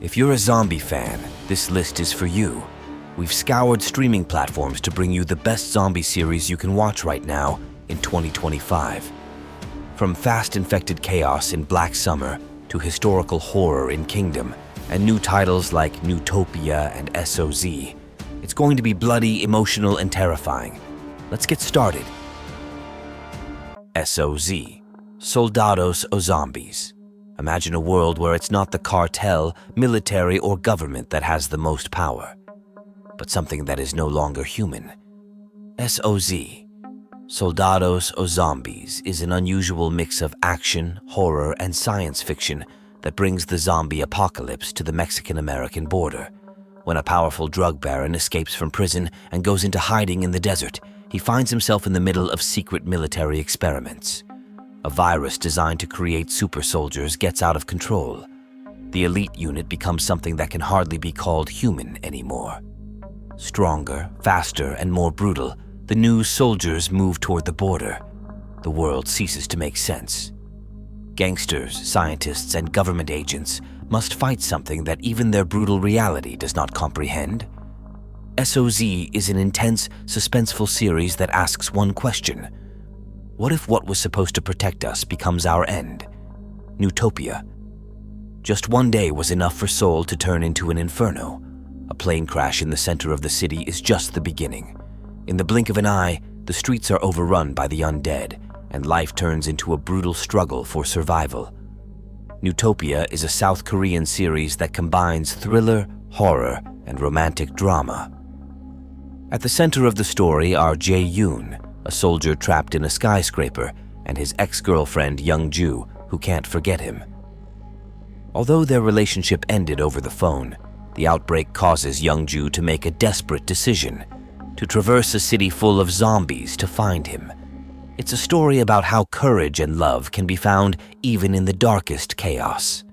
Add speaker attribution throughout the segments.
Speaker 1: If you're a zombie fan, this list is for you. We've scoured streaming platforms to bring you the best zombie series you can watch right now in 2025. From fast-infected chaos in Black Summer to historical horror in Kingdom and new titles like Newtopia and S.O.Z, it's going to be bloody, emotional, and terrifying. Let's get started. S.O.Z. Soldados o Zombies. Imagine a world where it's not the cartel, military, or government that has the most power, but something that is no longer human. S.O.Z. Soldados o Zombies is an unusual mix of action, horror, and science fiction that brings the zombie apocalypse to the Mexican-American border. When a powerful drug baron escapes from prison and goes into hiding in the desert, he finds himself in the middle of secret military experiments. A virus designed to create super soldiers gets out of control. The elite unit becomes something that can hardly be called human anymore. Stronger, faster, and more brutal, the new soldiers move toward the border. The world ceases to make sense. Gangsters, scientists, and government agents must fight something that even their brutal reality does not comprehend. S.O.Z. is an intense, suspenseful series that asks one question. What if what was supposed to protect us becomes our end? Newtopia. Just one day was enough for Seoul to turn into an inferno. A plane crash in the center of the city is just the beginning. In the blink of an eye, the streets are overrun by the undead, and life turns into a brutal struggle for survival. Newtopia is a South Korean series that combines thriller, horror, and romantic drama. At the center of the story are Jae-yoon, a soldier trapped in a skyscraper, and his ex-girlfriend Young-ju, who can't forget him. Although their relationship ended over the phone, the outbreak causes Young-ju to make a desperate decision: to traverse a city full of zombies to find him. It's a story about how courage and love can be found even in the darkest chaos.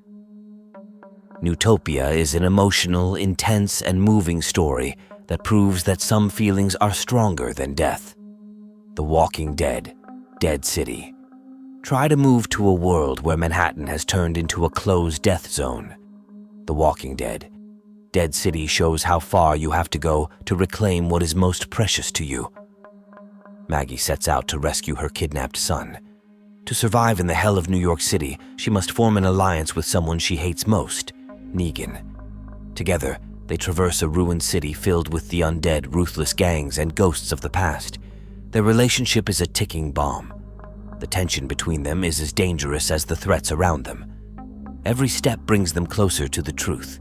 Speaker 1: Newtopia is an emotional, intense, and moving story that proves that some feelings are stronger than death. The Walking Dead, Dead City. Try to move to a world where Manhattan has turned into a closed death zone. The Walking Dead, Dead City shows how far you have to go to reclaim what is most precious to you. Maggie sets out to rescue her kidnapped son. To survive in the hell of New York City, she must form an alliance with someone she hates most, Negan. Together, they traverse a ruined city filled with the undead, ruthless gangs, and ghosts of the past. Their relationship is a ticking bomb. The tension between them is as dangerous as the threats around them. Every step brings them closer to the truth,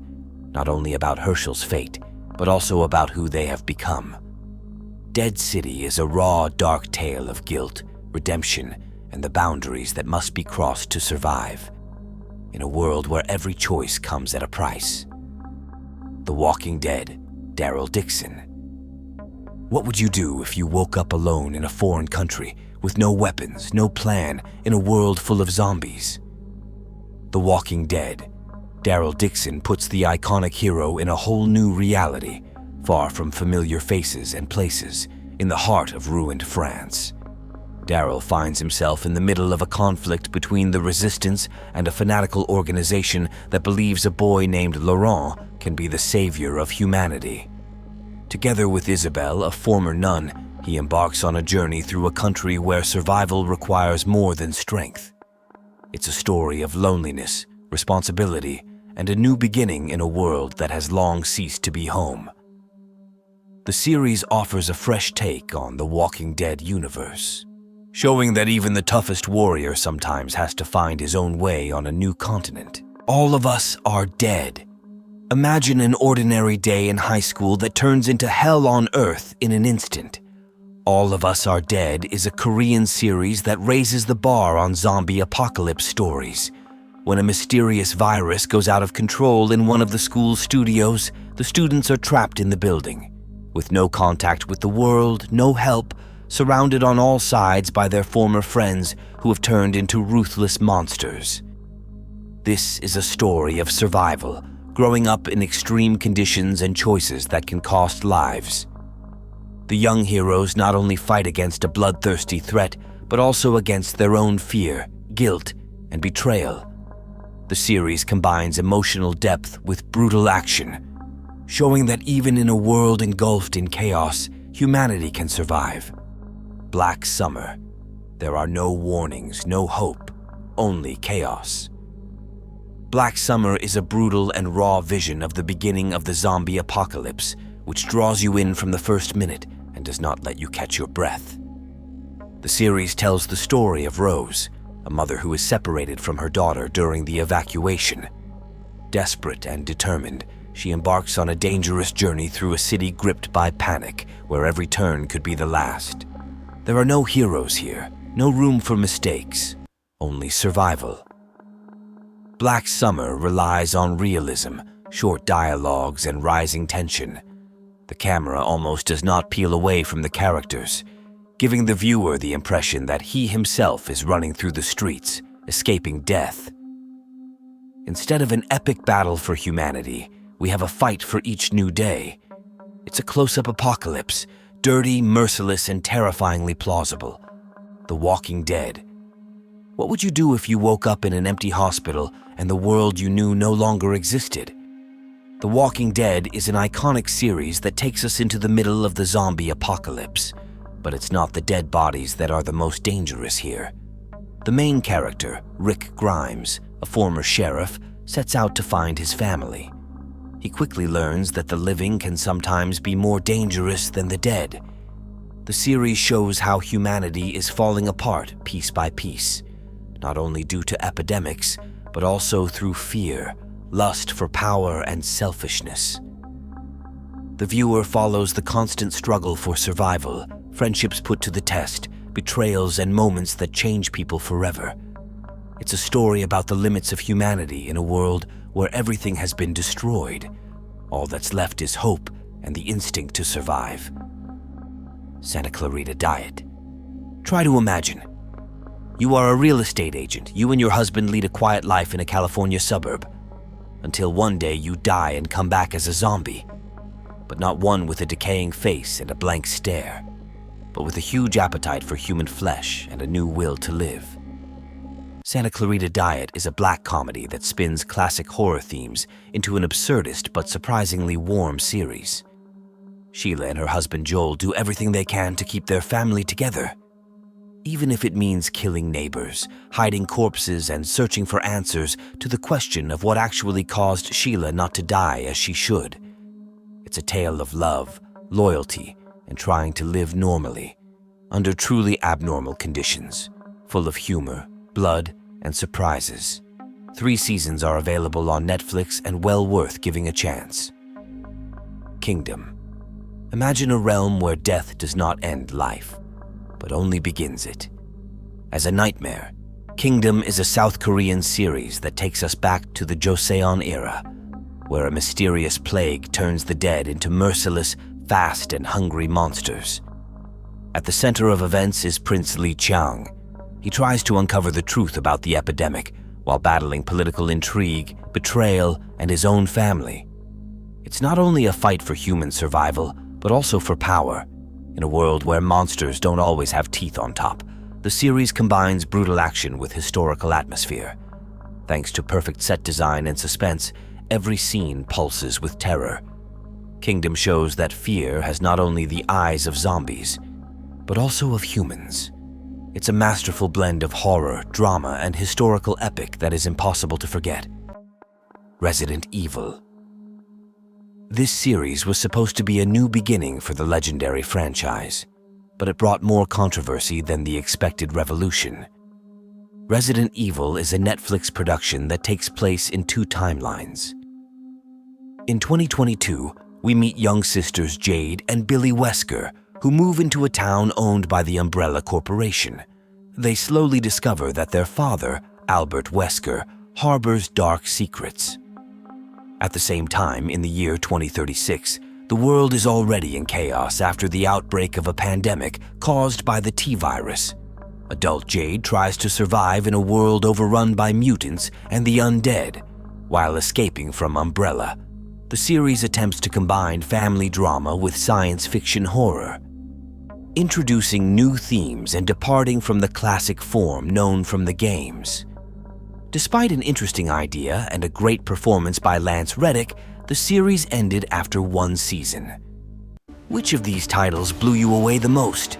Speaker 1: not only about Herschel's fate, but also about who they have become. Dead City is a raw, dark tale of guilt, redemption, and the boundaries that must be crossed to survive, in a world where every choice comes at a price. The Walking Dead, Daryl Dixon. What would you do if you woke up alone in a foreign country, with no weapons, no plan, in a world full of zombies? The Walking Dead, Daryl Dixon puts the iconic hero in a whole new reality, far from familiar faces and places, in the heart of ruined France. Daryl finds himself in the middle of a conflict between the resistance and a fanatical organization that believes a boy named Laurent can be the savior of humanity. Together with Isabel, a former nun, he embarks on a journey through a country where survival requires more than strength. It's a story of loneliness, responsibility, and a new beginning in a world that has long ceased to be home. The series offers a fresh take on the Walking Dead universe, showing that even the toughest warrior sometimes has to find his own way on a new continent. All of us are dead. Imagine an ordinary day in high school that turns into hell on earth in an instant. All of Us Are Dead is a Korean series that raises the bar on zombie apocalypse stories. When a mysterious virus goes out of control in one of the school's studios, the students are trapped in the building. With no contact with the world, no help, surrounded on all sides by their former friends who have turned into ruthless monsters. This is a story of survival, growing up in extreme conditions and choices that can cost lives. The young heroes not only fight against a bloodthirsty threat, but also against their own fear, guilt, and betrayal. The series combines emotional depth with brutal action, showing that even in a world engulfed in chaos, humanity can survive. Black Summer. There are no warnings, no hope, only chaos. Black Summer is a brutal and raw vision of the beginning of the zombie apocalypse, which draws you in from the first minute and does not let you catch your breath. The series tells the story of Rose, a mother who is separated from her daughter during the evacuation. Desperate and determined, she embarks on a dangerous journey through a city gripped by panic, where every turn could be the last. There are no heroes here, no room for mistakes, only survival. Black Summer relies on realism, short dialogues, and rising tension. The camera almost does not peel away from the characters, giving the viewer the impression that he himself is running through the streets, escaping death. Instead of an epic battle for humanity, we have a fight for each new day. It's a close-up apocalypse, dirty, merciless, and terrifyingly plausible. The Walking Dead. What would you do if you woke up in an empty hospital and the world you knew no longer existed? The Walking Dead is an iconic series that takes us into the middle of the zombie apocalypse, but it's not the dead bodies that are the most dangerous here. The main character, Rick Grimes, a former sheriff, sets out to find his family. He quickly learns that the living can sometimes be more dangerous than the dead. The series shows how humanity is falling apart piece by piece, not only due to epidemics, but also through fear, lust for power, and selfishness. The viewer follows the constant struggle for survival, friendships put to the test, betrayals, and moments that change people forever. It's a story about the limits of humanity in a world where everything has been destroyed. All that's left is hope and the instinct to survive. Santa Clarita Diet. Try to imagine. You are a real estate agent. You and your husband lead a quiet life in a California suburb, until one day you die and come back as a zombie, but not one with a decaying face and a blank stare, but with a huge appetite for human flesh and a new will to live. Santa Clarita Diet is a black comedy that spins classic horror themes into an absurdist but surprisingly warm series. Sheila and her husband Joel do everything they can to keep their family together, even if it means killing neighbors, hiding corpses, and searching for answers to the question of what actually caused Sheila not to die as she should. It's a tale of love, loyalty, and trying to live normally, under truly abnormal conditions, full of humor, blood, and surprises. 3 seasons are available on Netflix and well worth giving a chance. Kingdom. Imagine a realm where death does not end life, but only begins it. As a nightmare, Kingdom is a South Korean series that takes us back to the Joseon era, where a mysterious plague turns the dead into merciless, fast, and hungry monsters. At the center of events is Prince Lee Chang. He tries to uncover the truth about the epidemic while battling political intrigue, betrayal, and his own family. It's not only a fight for human survival, but also for power. In a world where monsters don't always have teeth on top, the series combines brutal action with historical atmosphere. Thanks to perfect set design and suspense, every scene pulses with terror. Kingdom shows that fear has not only the eyes of zombies, but also of humans. It's a masterful blend of horror, drama, and historical epic that is impossible to forget. Resident Evil. This series was supposed to be a new beginning for the legendary franchise, but it brought more controversy than the expected revolution. Resident Evil is a Netflix production that takes place in 2 timelines. In 2022, we meet young sisters Jade and Billy Wesker, who move into a town owned by the Umbrella Corporation. They slowly discover that their father, Albert Wesker, harbors dark secrets. At the same time, in the year 2036, the world is already in chaos after the outbreak of a pandemic caused by the T-virus. Adult Jade tries to survive in a world overrun by mutants and the undead, while escaping from Umbrella. The series attempts to combine family drama with science fiction horror, introducing new themes and departing from the classic form known from the games. Despite an interesting idea and a great performance by Lance Reddick, the series ended after one season. Which of these titles blew you away the most?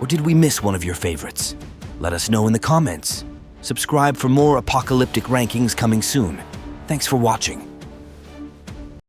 Speaker 1: Or did we miss one of your favorites? Let us know in the comments. Subscribe for more apocalyptic rankings coming soon. Thanks for watching.